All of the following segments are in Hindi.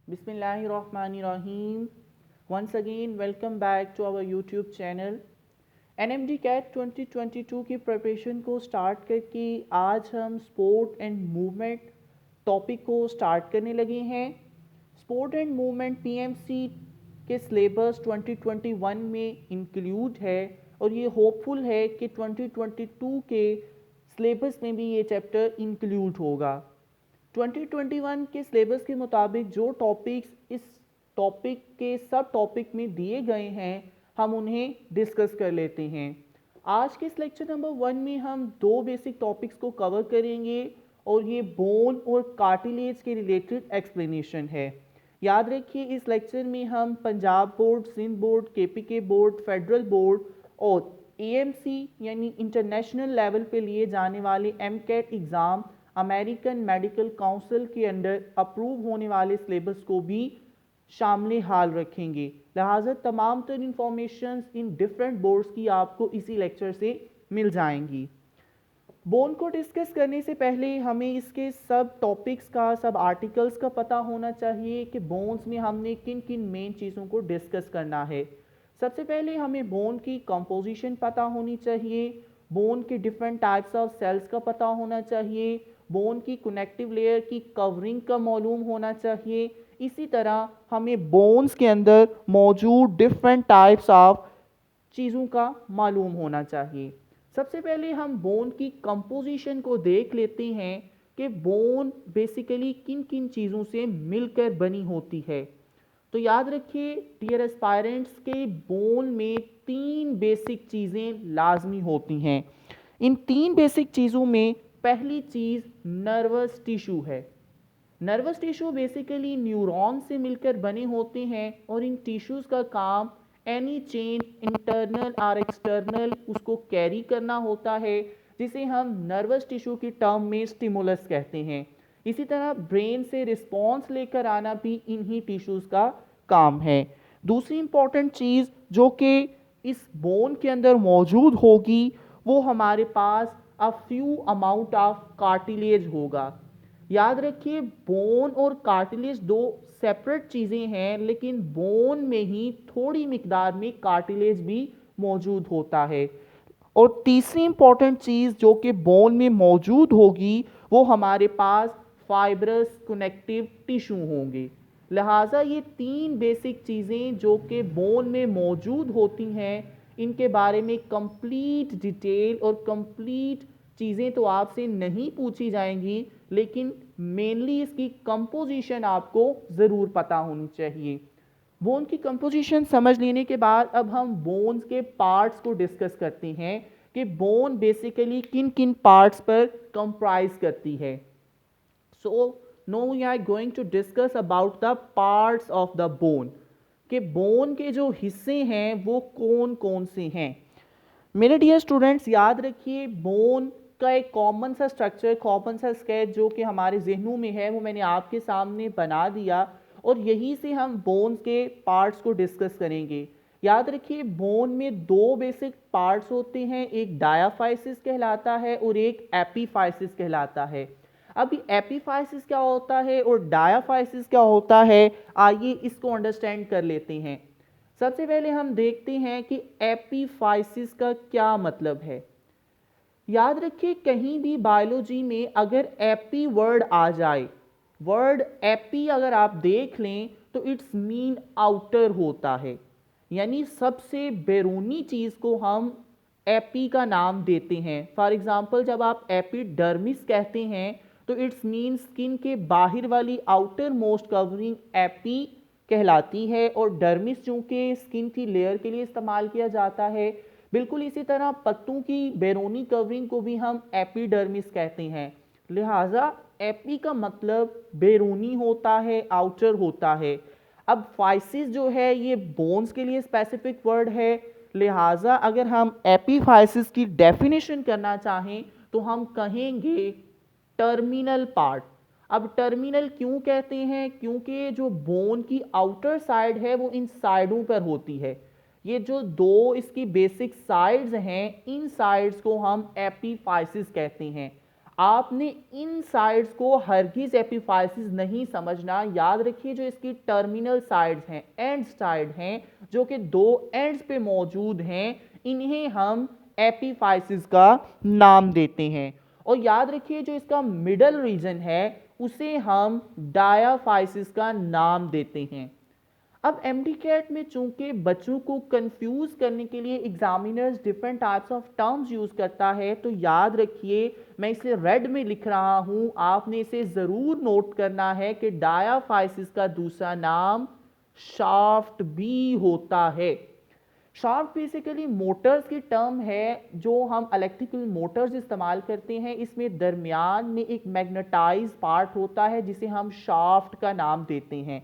Bismillahirrahmanirrahim. Once again, welcome back to our YouTube channel. NMD CAT 2022 की प्रिपरेशन को स्टार्ट करके आज हम स्पोर्ट एंड मूवमेंट टॉपिक को स्टार्ट करने लगे हैं। स्पोर्ट एंड मूवमेंट PMC के सिलेबस 2021 में इंक्लूड है और ये होपफुल है कि 2022 के सिलेबस में भी ये चैप्टर इंक्लूड होगा। 2021 के सिलेबस के मुताबिक जो टॉपिक्स इस टॉपिक के सब टॉपिक में दिए गए हैं हम उन्हें डिस्कस कर लेते हैं। आज के इस लेक्चर नंबर 1 में हम दो बेसिक टॉपिक्स को कवर करेंगे और ये बोन और कार्टिलेज के रिलेटेड एक्सप्लेनेशन है। याद रखिए इस लेक्चर में हम Punjab board, Sindh board, KPK board, federal board और AMC यानी इंटरनेशनल लेवल पे लिए जाने वाले MCAT exam, American medical council के अंडर अप्रूव होने वाले सिलेबस को भी शामिल हाल रखेंगे। लिहाजा तमाम तर इंफॉर्मेशन इन डिफरेंट बोर्ड्स की आपको इसी लेक्चर से मिल जाएंगी। बोन को डिस्कस करने से पहले हमें इसके सब टॉपिक्स का, सब आर्टिकल्स का पता होना चाहिए कि बोन्स में हमने किन किन मेन चीज़ों को डिस्कस करना है। सबसे पहले हमें बोन की कंपोजिशन पता होनी चाहिए, बोन के डिफरेंट टाइप्स ऑफ सेल्स का पता होना चाहिए, बोन की कनेक्टिव लेयर की कवरिंग का मालूम होना चाहिए। इसी तरह हमें बोन्स के अंदर मौजूद डिफरेंट टाइप्स ऑफ चीज़ों का मालूम होना चाहिए। सबसे पहले हम बोन की कंपोजिशन को देख लेते हैं कि बोन बेसिकली किन किन चीज़ों से मिलकर बनी होती है। तो याद रखिए डियर एस्पायरेंट्स के बोन में 3 बेसिक चीज़ें लाजमी होती हैं। इन 3 बेसिक चीज़ों में पहली चीज़ नर्वस टिश्यू है। नर्वस टिश्यू बेसिकली न्यूरॉन से मिलकर बने होते हैं और इन टिश्यूज़ का काम एनी चेंज इंटरनल और एक्सटर्नल उसको कैरी करना होता है, जिसे हम नर्वस टिश्यू की टर्म में स्टिमुलस कहते हैं। इसी तरह ब्रेन से रिस्पॉन्स लेकर आना भी इन्हीं टिश्यूज़ का काम है। दूसरी इंपॉर्टेंट चीज़ जो कि इस बोन के अंदर मौजूद होगी वो हमारे पास a few amount of cartilage होगा। याद रखिए बोन और कार्टिलेज दो सेपरेट चीज़ें हैं, लेकिन बोन में ही थोड़ी मिकदार में कार्टिलेज भी मौजूद होता है। और तीसरी इंपॉर्टेंट चीज़ जो कि बोन में मौजूद होगी वो हमारे पास फाइब्रस कनेक्टिव टिश्यू होंगे। लिहाजा ये 3 बेसिक चीज़ें जो कि बोन में मौजूद होती हैं, इनके बारे में कंप्लीट डिटेल और कंप्लीट चीज़ें तो आपसे नहीं पूछी जाएंगी, लेकिन मेनली इसकी कंपोजिशन आपको ज़रूर पता होनी चाहिए। बोन की कंपोजिशन समझ लेने के बाद अब हम बोन्स के पार्ट्स को डिस्कस करते हैं कि बोन बेसिकली किन किन पार्ट्स पर कंप्राइज करती है। So now we are going to discuss about the parts of the bone, कि बोन के जो हिस्से हैं वो कौन कौन से हैं। मेरे डियर स्टूडेंट्स याद रखिए बोन का एक कॉमन सा स्ट्रक्चर, कॉमन सा स्केच जो कि हमारे जहनों में है वो मैंने आपके सामने बना दिया और यहीं से हम बोन्स के पार्ट्स को डिस्कस करेंगे। याद रखिए बोन में 2 बेसिक पार्ट्स होते हैं, एक डायाफाइसिस कहलाता है और एक एपीफाइसिस कहलाता है। अभी एपीफाइसिस क्या होता है और डायाफाइसिस क्या होता है, आइए इसको अंडरस्टैंड कर लेते हैं। सबसे पहले हम देखते हैं कि एपीफाइसिस का क्या मतलब है। याद रखिए कहीं भी बायोलॉजी में अगर एपी वर्ड आ जाए, वर्ड एपी अगर आप देख लें तो इट्स मीन आउटर होता है, यानी सबसे बैरूनी चीज़ को हम एपी का नाम देते हैं। फॉर एग्जांपल जब आप एपिडर्मिस कहते हैं तो इट्स मीन स्किन के बाहर वाली आउटर मोस्ट कवरिंग एपी कहलाती है और डर्मिस चूंकि स्किन की लेयर के लिए इस्तेमाल किया जाता है। बिल्कुल इसी तरह पत्तों की बैरूनी कवरिंग को भी हम एपिडर्मिस कहते हैं। लिहाजा एपी का मतलब बैरूनी होता है, आउटर होता है। अब फाइसिस जो है ये बोन्स के लिए स्पेसिफिक वर्ड है, लिहाजा अगर हम एपीफाइसिस की डेफिनेशन करना चाहें तो हम कहेंगे टर्मिनल पार्ट। अब टर्मिनल क्यों कहते हैं, क्योंकि जो बोन की आउटर साइड है वो इन साइडों पर होती है। ये जो 2 इसकी बेसिक साइड्स हैं, इन साइड्स को हम एपीफाइसिस कहते हैं। आपने इन साइड्स को हरगिज एपिफाइसिस नहीं समझना। याद रखिए जो इसकी टर्मिनल साइड्स हैं, एंड साइड हैं, जो कि दो एंड्स पे मौजूद हैं, इन्हें हम एपिफाइसिस का नाम देते हैं। और याद रखिए जो इसका मिडल रीजन है उसे हम डायाफाइसिस का नाम देते हैं। अब एमडीकैट में चूंकि बच्चों को कंफ्यूज करने के लिए examiners different types of terms use करता है, तो याद रखिए मैं इसे रेड में लिख रहा हूं, आपने इसे जरूर नोट करना है कि डायाफाइसिस का दूसरा नाम शाफ्ट भी होता है। शाफ्ट बेसिकली मोटर्स की टर्म है जो हम इलेक्ट्रिकल मोटर्स इस्तेमाल करते हैं। इसमें दरमियान में एक मैग्नेटाइज पार्ट होता है जिसे हम शाफ्ट का नाम देते हैं।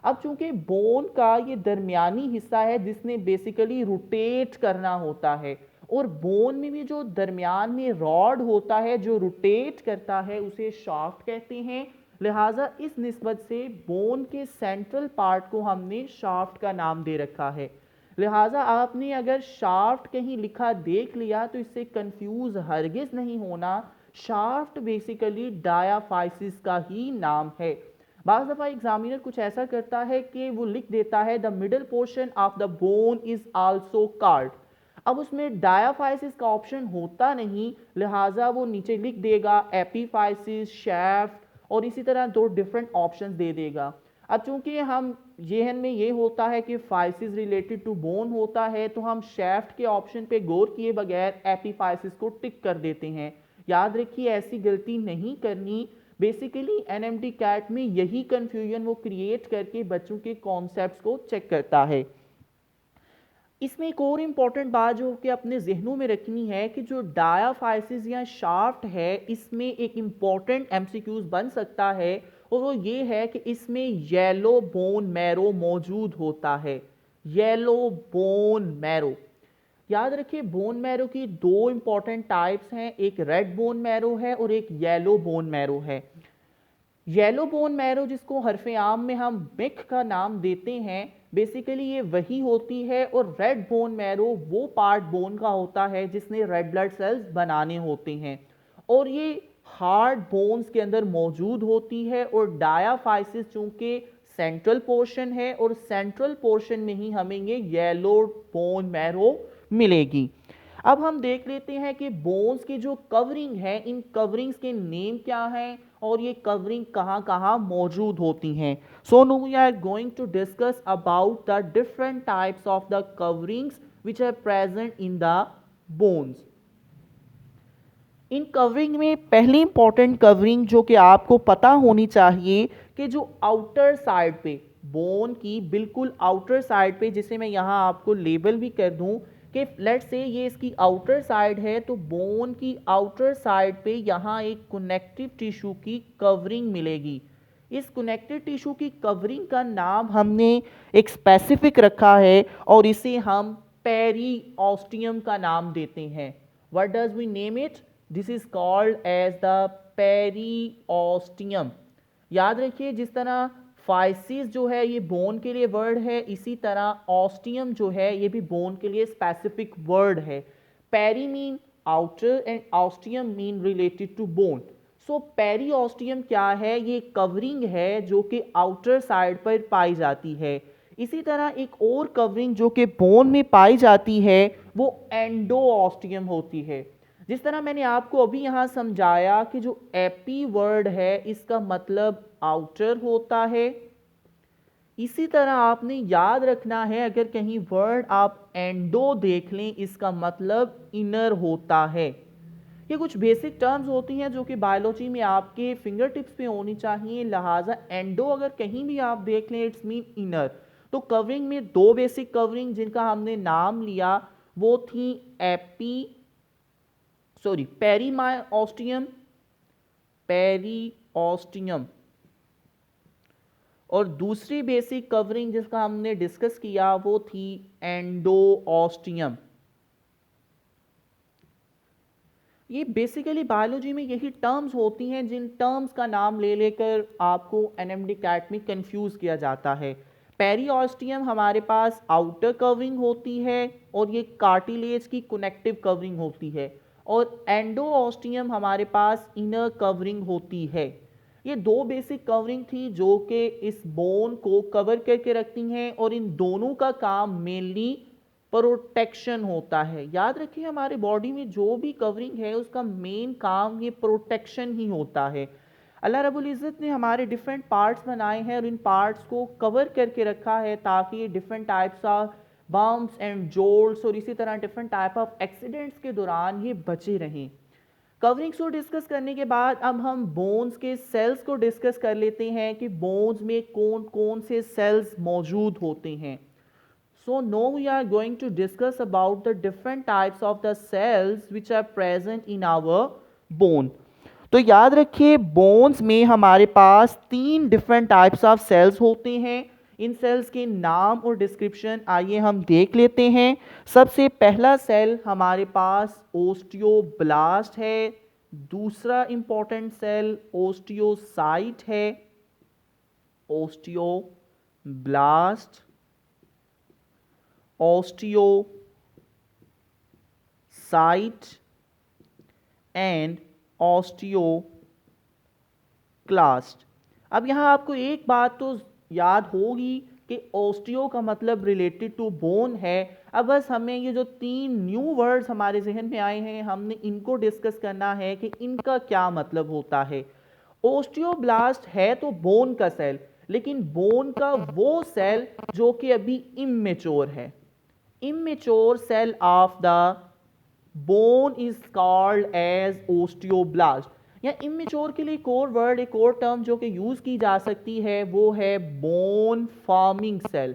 अब चूंकि बोन का ये दरमियानी हिस्सा है जिसने बेसिकली रोटेट करना होता है, और बोन में भी जो दरमियान में रॉड होता है जो रोटेट करता है उसे शाफ्ट कहते हैं। लिहाजा इस निस्बत से बोन के सेंट्रल पार्ट को हमने शाफ्ट का नाम दे रखा है। लिहाजा आपने अगर शाफ्ट कहीं लिखा देख लिया तो इससे कंफ्यूज हरगिज नहीं होना। शाफ्ट बेसिकली डायाफाइसिस का ही नाम है। बाज़ दफ़ा एग्जामिनर कुछ ऐसा करता है कि वो लिख देता है the middle portion of the bone is also called. अब उसमें डायाफाइसिस का ऑप्शन होता नहीं, लिहाजा वो नीचे लिख देगा एपीफाइसिस, शैफ्ट, और इसी तरह दो डिफरेंट ऑप्शंस दे देगा। अब चूंकि हम जेहन में ये होता है कि फाइसिस रिलेटेड टू बोन होता है, तो हम शैफ्ट के ऑप्शन पे गौर किए बगैर एपीफाइसिस को टिक कर देते हैं। याद रखिए ऐसी गलती नहीं करनी। बेसिकली एनएमडी कैट में यही कंफ्यूजन वो क्रिएट करके बच्चों के कॉन्सेप्ट्स को चेक करता है। इसमें एक और इम्पॉर्टेंट बात जो कि अपने जहनों में रखनी है कि जो डायाफाइसिस या शाफ्ट है इसमें एक इम्पॉर्टेंट एमसीक्यूज बन सकता है, और वो ये है कि इसमें येलो बोन मैरो मौजूद होता है। येलो बोन मैरो, याद रखिए बोन मैरो की दो इंपॉर्टेंट टाइप्स हैं, एक रेड बोन मैरो है और एक येलो बोन मैरो है। येलो बोन मैरो जिसको हरफे आम में हम मिक का नाम देते हैं, बेसिकली ये वही होती है, और रेड बोन मैरो वो पार्ट बोन का होता है जिसने रेड ब्लड सेल्स बनाने होते हैं, और ये हार्ड बोन्स के अंदर मौजूद होती है। और डायाफाइसिस चूंकि सेंट्रल पोर्शन है, और सेंट्रल पोर्शन में ही हमें ये येलो बोन मैरो मिलेगी। अब हम देख लेते हैं कि बोन्स की जो कवरिंग है, इन कवरिंग्स के नेम क्या हैं और ये कवरिंग कहाँ कहाँ मौजूद होती हैं। So now we are going to discuss about the different types of the coverings which are present in the bones. इन कवरिंग में पहली इंपॉर्टेंट कवरिंग जो कि आपको पता होनी चाहिए कि जो आउटर साइड पे बोन की बिल्कुल आउटर साइड पे, जिसे मैं यहाँ आपको लेबल भी कर दूं कि लेट्स से ये इसकी आउटर साइड है, तो बोन की आउटर साइड पे यहाँ एक कनेक्टिव टिश्यू की कवरिंग मिलेगी। इस कनेक्टिव टिश्यू की कवरिंग का नाम हमने एक स्पेसिफिक रखा है और इसे हम पेरीऑस्टियम का नाम देते हैं। What does we name it? This is called as the periosteum. याद रखिए जिस तरह फाइसिस जो है ये बोन के लिए वर्ड है, इसी तरह ऑस्टियम जो है ये भी बोन के लिए स्पेसिफिक वर्ड है। Peri mean outer and osteum mean related to bone. So periosteum क्या है? ये कवरिंग है जो कि आउटर साइड पर पाई जाती है। इसी तरह एक और कवरिंग जो कि बोन में पाई जाती है वो एंडोऑस्टियम होती है। जिस तरह मैंने आपको अभी यहाँ समझाया कि जो एपी वर्ड है इसका मतलब आउटर होता है, इसी तरह आपने याद रखना है अगर कहीं वर्ड आप एंडो देख लें इसका मतलब इनर होता है। ये कुछ बेसिक टर्म्स होती हैं जो कि बायोलॉजी में आपके फिंगर टिप्स पे होनी चाहिए। लिहाजा एंडो अगर कहीं भी आप देख लें इट्स मीन इनर। तो कवरिंग में दो बेसिक कवरिंग जिनका हमने नाम लिया वो थी पेरीऑस्टियम, पेरीऑस्टियम, और दूसरी बेसिक कवरिंग जिसका हमने डिस्कस किया वो थी एंडोऑस्टियम। ये बेसिकली बायोलॉजी में यही टर्म्स होती हैं जिन टर्म्स का नाम ले लेकर आपको एनएमडी कैट में कंफ्यूज किया जाता है। पेरीऑस्टियम हमारे पास आउटर कवरिंग होती है और ये कार्टिलेज की कनेक्टिव कवरिंग होती है, और एंडोऑस्टियम हमारे पास इनर कवरिंग होती है। ये दो बेसिक कवरिंग थी जो कि इस बोन को कवर करके रखती हैं और इन दोनों का काम मेनली प्रोटेक्शन होता है। याद रखिए हमारे बॉडी में जो भी कवरिंग है उसका मेन काम ये प्रोटेक्शन ही होता है। अल्लाह रब्बुल इज़्ज़त ने हमारे डिफरेंट पार्ट्स बनाए हैं और इन पार्ट्स को कवर करके रखा है ताकि ये different types of bumps and jolts और इसी तरह डिफरेंट टाइप ऑफ एक्सीडेंट्स के दौरान ये बचे रहें। कवरिंग्स को डिस्कस करने के बाद अब हम बोन्स के सेल्स को डिस्कस कर लेते हैं कि बोन्स में कौन कौन से सेल्स मौजूद होते हैं। So now we are going to discuss about the different types of the cells which are present in our bone. तो याद रखिए बोन्स में हमारे पास 3 डिफरेंट टाइप्स ऑफ सेल्स होते हैं। इन सेल्स के नाम और डिस्क्रिप्शन आइए हम देख लेते हैं। सबसे पहला सेल हमारे पास ओस्टियोब्लास्ट है, दूसरा इंपॉर्टेंट सेल ओस्टियोसाइट है, ओस्टियोब्लास्ट, ओस्टियोसाइट एंड ऑस्टियोक्लास्ट। अब यहाँ आपको एक बात तो याद होगी कि ओस्टियो का मतलब रिलेटेड टू बोन है। अब बस हमें ये जो 3 न्यू वर्ड्स हमारे जहन में आए हैं हमने इनको डिस्कस करना है कि इनका क्या मतलब होता है। ओस्टियोब्लास्ट है तो बोन का सेल, लेकिन बोन का वो सेल जो कि अभी इमेच्योर है। Immature cell of the bone is called as osteoblast. या इमेच्योर के लिए एक और वर्ड, एक और टर्म जो कि यूज की जा सकती है वो है बोन फॉर्मिंग सेल।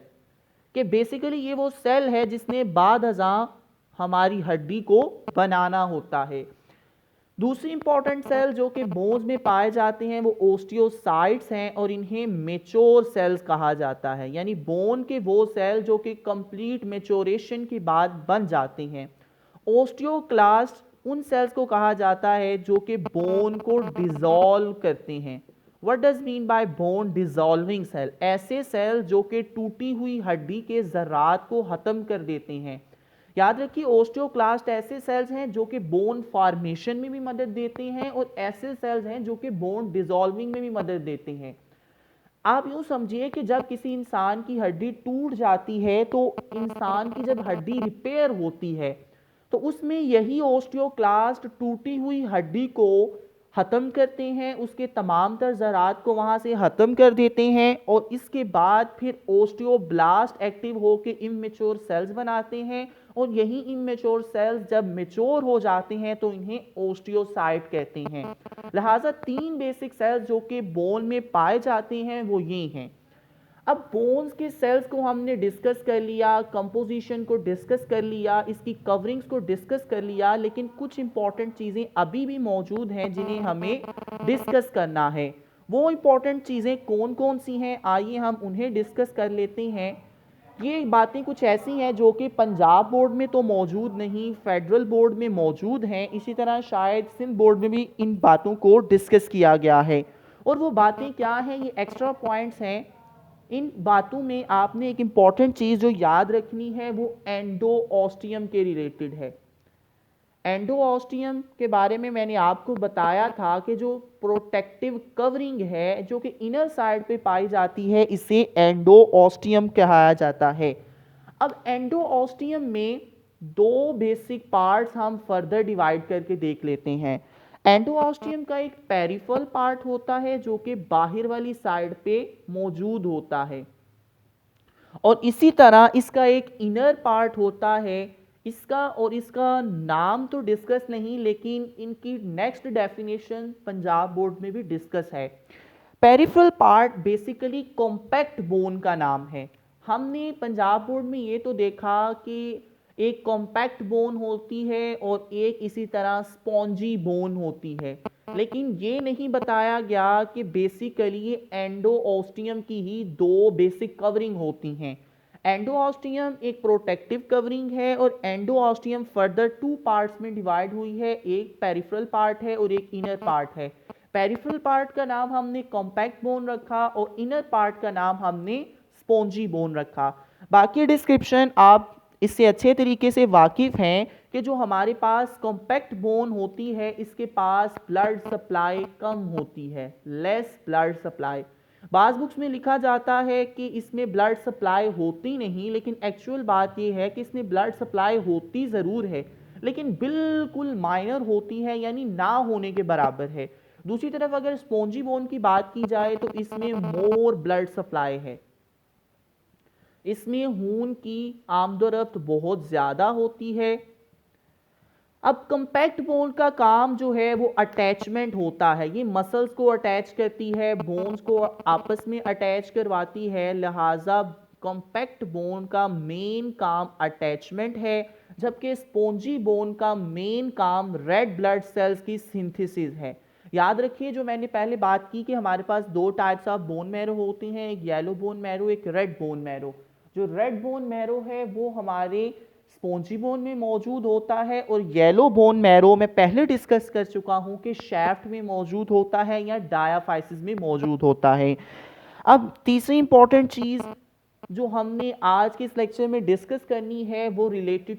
कि बेसिकली ये वो सेल है जिसने बाद अज़ां हमारी हड्डी को बनाना होता है। दूसरी इंपॉर्टेंट सेल जो कि बोन्स में पाए जाते हैं वो ओस्टियोसाइट्स हैं और इन्हें मेच्योर सेल्स कहा जाता है। यानी बोन के वो सेल जो कि कंप्लीट मेच्योरेशन के बाद बन जाते हैं। ओस्टियोक्लास्ट उन सेल्स को कहा जाता है जो कि बोन को डिसॉल्व करते हैं। What does mean by bone dissolving cell? ऐसे सेल जो कि टूटी हुई हड्डी के ज़रात को ख़त्म कर देते हैं। याद रखिए ओस्टियोक्लास्ट ऐसे सेल्स हैं जो कि बोन फॉर्मेशन में भी मदद देते हैं और ऐसे सेल्स हैं जो कि बोन डिसॉल्विंग में भी मदद देते हैं। आप यूं समझिए कि जब किसी इंसान की हड्डी टूट जाती है तो इंसान की जब हड्डी रिपेयर होती है तो उसमें यही ओस्टियोक्लास्ट टूटी हुई हड्डी को ख़त्म करते हैं, उसके तमाम तर ज़रात को वहाँ से ख़त्म कर देते हैं और इसके बाद फिर ओस्टियोब्लास्ट एक्टिव होकर इमेच्योर सेल्स बनाते हैं और यही इमेच्योर सेल्स जब मेच्योर हो जाते हैं तो इन्हें ओस्टियोसाइट कहते हैं। लिहाजा 3 बेसिक सेल्स जो कि बोन में पाए जाते हैं वो ये हैं। अब बोन्स के सेल्स को हमने डिस्कस कर लिया, कंपोजिशन को डिस्कस कर लिया, इसकी कवरिंग्स को डिस्कस कर लिया, लेकिन कुछ इंपॉर्टेंट चीज़ें अभी भी मौजूद हैं जिन्हें हमें डिस्कस करना है। वो इंपॉर्टेंट चीज़ें कौन कौन सी हैं आइए हम उन्हें डिस्कस कर लेते हैं। ये बातें कुछ ऐसी हैं जो कि पंजाब बोर्ड में तो मौजूद नहीं, फेडरल बोर्ड में मौजूद हैं, इसी तरह शायद सिंध बोर्ड में भी इन बातों को डिस्कस किया गया है। और वो बातें क्या हैं, ये एक्स्ट्रा पॉइंट्स हैं। इन बातों में आपने एक इंपॉर्टेंट चीज़ जो याद रखनी है वो एंडोऑस्टियम के रिलेटेड है। एंडोऑस्टियम के बारे में मैंने आपको बताया था कि जो प्रोटेक्टिव कवरिंग है जो कि इनर साइड पे पाई जाती है इसे एंडोऑस्टियम कहा जाता है। अब एंडोऑस्टियम में 2 बेसिक पार्ट्स हम फर्दर डिवाइड करके देख लेते हैं। एंडोऑस्टियम का एक पेरिफेरल पार्ट होता है जो कि बाहर वाली साइड पे मौजूद होता है और इसी तरह इसका एक इनर पार्ट होता है। इसका नाम तो डिस्कस नहीं, लेकिन इनकी नेक्स्ट डेफिनेशन पंजाब बोर्ड में भी डिस्कस है। Peripheral part basically compact bone का नाम है। हमने पंजाब बोर्ड में ये तो देखा कि एक कॉम्पैक्ट बोन होती है और एक इसी तरह स्पॉन्जी बोन होती है, लेकिन ये नहीं बताया गया कि बेसिकली ये एंडोऑस्टियम की ही 2 बेसिक कवरिंग होती हैं। एंडोऑस्टियम एक प्रोटेक्टिव कवरिंग है और एंडोऑस्टियम फर्दर 2 पार्ट्स में डिवाइड हुई है, एक पेरिफेरल पार्ट है और एक इनर पार्ट है। पेरिफेरल पार्ट का नाम हमने कॉम्पैक्ट बोन रखा और इनर पार्ट का नाम हमने स्पॉन्जी बोन रखा। बाकी डिस्क्रिप्शन आप इससे अच्छे तरीके से वाकिफ़ हैं कि जो हमारे पास कॉम्पैक्ट बोन होती है इसके पास ब्लड सप्लाई कम होती है, लेस ब्लड सप्लाई। बाज़ बुक्स में लिखा जाता है कि इसमें ब्लड सप्लाई होती नहीं, लेकिन एक्चुअल बात यह है कि इसमें ब्लड सप्लाई होती ज़रूर है लेकिन बिल्कुल माइनर होती है, यानी ना होने के बराबर है। दूसरी तरफ अगर स्पॉन्जी बोन की बात की जाए तो इसमें मोर ब्लड सप्लाई है, इसमें खून की आमदोरफ्त बहुत ज़्यादा होती है। अब कंपैक्ट बोन का काम जो है वो अटैचमेंट होता है, ये मसल्स को अटैच करती है, बोन्स को आपस में अटैच करवाती है, लिहाजा कॉम्पैक्ट बोन का मेन काम अटैचमेंट है, जबकि स्पॉन्जी बोन का मेन काम रेड ब्लड सेल्स की सिंथेसिस है। याद रखिए जो मैंने पहले बात की कि हमारे पास दो टाइप्स ऑफ बोन मैरो होती हैं, एक येलो बोन मैरो, एक रेड बोन मैरो। जो रेड बोन मैरो है वो हमारे स्पॉन्जी बोन में मौजूद होता है और येलो बोन मैरो मैं पहले डिस्कस कर चुका हूं कि शैफ्ट में मौजूद होता है या डायाफाइसिस में मौजूद होता है। अब तीसरी इंपॉर्टेंट चीज़ जो हमने आज के इस लेक्चर में डिस्कस करनी है वो रिलेटेड